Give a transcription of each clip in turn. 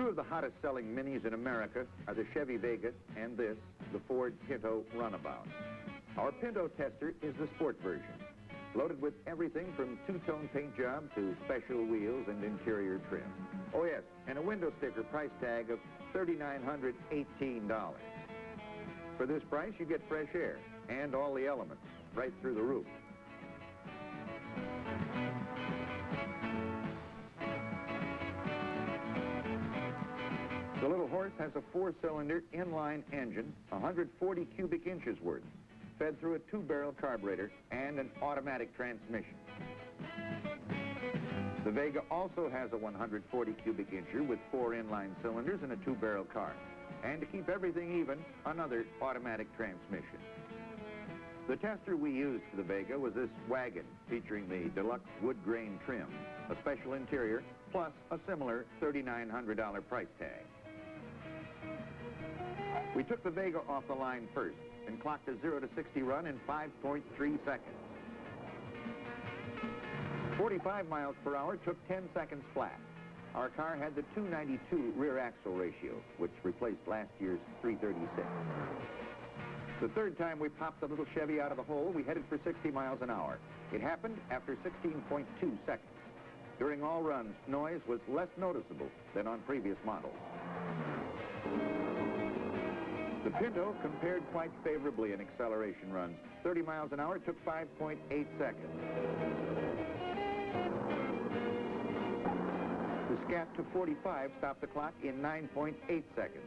Two of the hottest selling minis in America are the Chevy Vega and this, the Ford Pinto Runabout. Our Pinto tester is the sport version, loaded with everything from two-tone paint job to special wheels and interior trim. Oh yes, and a window sticker price tag of $3,918. For this price, you get fresh air and all the elements right through the roof. The little horse has a 4-cylinder inline engine, 140 cubic inches worth, fed through a 2-barrel carburetor and an automatic transmission. The Vega also has a 140 cubic incher with 4 inline cylinders and a 2-barrel car. And to keep everything even, another automatic transmission. The tester we used for the Vega was this wagon featuring the deluxe wood grain trim, a special interior, plus a similar $3,900 price tag. We took the Vega off the line first and clocked a 0 to 60 run in 5.3 seconds. 45 miles per hour took 10 seconds flat. Our car had the 292 rear axle ratio, which replaced last year's 336. The third time we popped the little Chevy out of the hole, we headed for 60 miles an hour. It happened after 16.2 seconds. During all runs, noise was less noticeable than on previous models. The Pinto compared quite favorably in acceleration runs. 30 miles an hour took 5.8 seconds. The Scat to 45 stopped the clock in 9.8 seconds.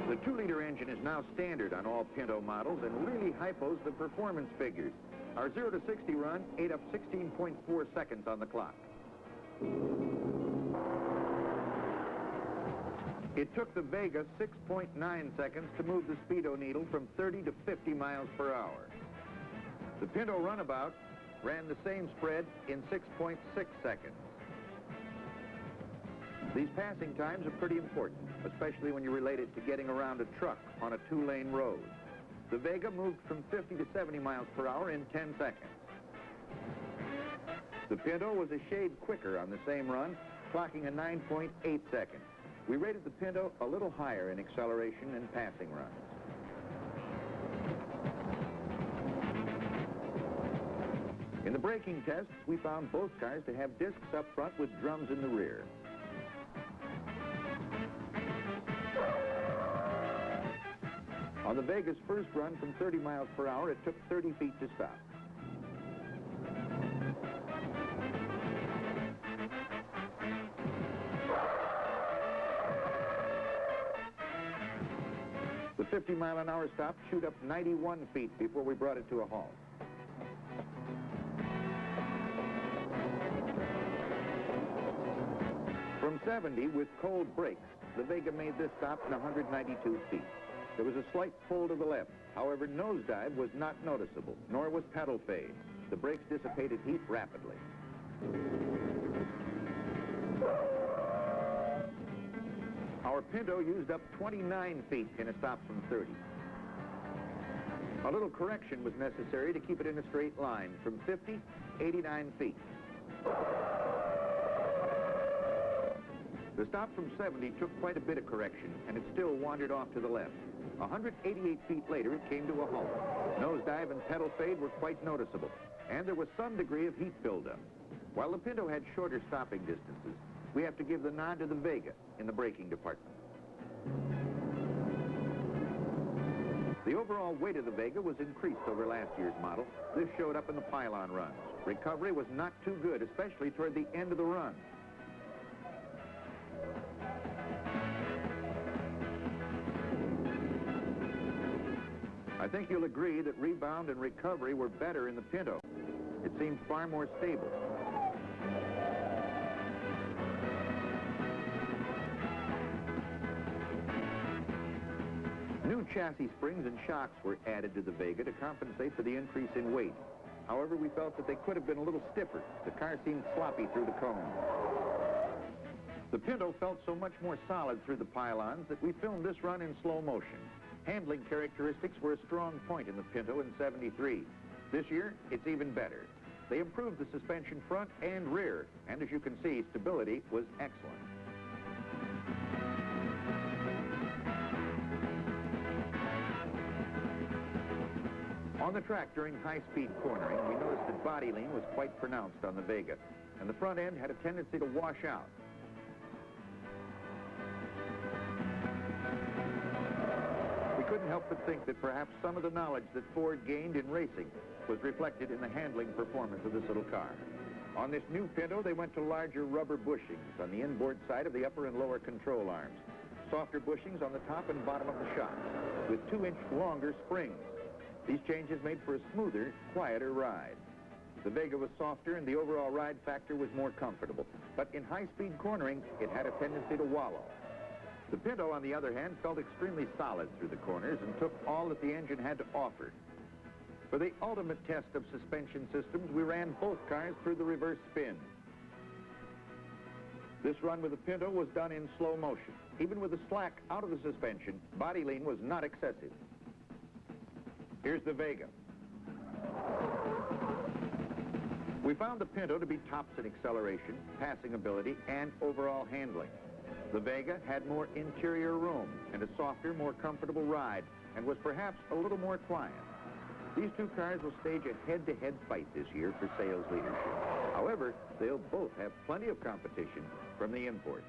The 2-liter engine is now standard on all Pinto models and really hypos the performance figures. Our 0 to 60 run ate up 16.4 seconds on the clock. It took the Vega 6.9 seconds to move the speedo needle from 30 to 50 miles per hour. The Pinto Runabout ran the same spread in 6.6 seconds. These passing times are pretty important, especially when you relate it to getting around a truck on a 2-lane road. The Vega moved from 50 to 70 miles per hour in 10 seconds. The Pinto was a shade quicker on the same run, clocking a 9.8 seconds. We rated the Pinto a little higher in acceleration and passing runs. In the braking tests, we found both cars to have discs up front with drums in the rear. On the Vega's first run from 30 miles per hour, it took 30 feet to stop. The 50-mile-an-hour stop chewed up 91 feet before we brought it to a halt. From 70 with cold brakes, the Vega made this stop in 192 feet. There was a slight pull to the left. However, nosedive was not noticeable, nor was pedal fade. The brakes dissipated heat rapidly. Our Pinto used up 29 feet in a stop from 30. A little correction was necessary to keep it in a straight line. From 50, 89 feet. The stop from 70 took quite a bit of correction, and it still wandered off to the left. 188 feet later, it came to a halt. Nosedive and pedal fade were quite noticeable, and there was some degree of heat buildup. While the Pinto had shorter stopping distances, we have to give the nod to the Vega in the braking department. The overall weight of the Vega was increased over last year's model. This showed up in the pylon runs. Recovery was not too good, especially toward the end of the run. I think you'll agree that rebound and recovery were better in the Pinto. It seemed far more stable. New chassis springs and shocks were added to the Vega to compensate for the increase in weight. However, we felt that they could have been a little stiffer. The car seemed sloppy through the cone. The Pinto felt so much more solid through the pylons that we filmed this run in slow motion. Handling characteristics were a strong point in the Pinto in '73. This year, it's even better. They improved the suspension front and rear, and as you can see, stability was excellent. On the track during high-speed cornering, we noticed that body lean was quite pronounced on the Vega, and the front end had a tendency to wash out. We couldn't help but think that perhaps some of the knowledge that Ford gained in racing was reflected in the handling performance of this little car. On this new Pinto, they went to larger rubber bushings on the inboard side of the upper and lower control arms, softer bushings on the top and bottom of the shocks, with 2-inch longer springs. These changes made for a smoother, quieter ride. The Vega was softer and the overall ride factor was more comfortable, but in high-speed cornering, it had a tendency to wallow. The Pinto, on the other hand, felt extremely solid through the corners and took all that the engine had to offer. For the ultimate test of suspension systems, we ran both cars through the reverse spin. This run with the Pinto was done in slow motion. Even with the slack out of the suspension, body lean was not excessive. Here's the Vega. We found the Pinto to be tops in acceleration, passing ability, and overall handling. The Vega had more interior room and a softer, more comfortable ride, and was perhaps a little more quiet. These two cars will stage a head-to-head fight this year for sales leadership. However, they'll both have plenty of competition from the imports.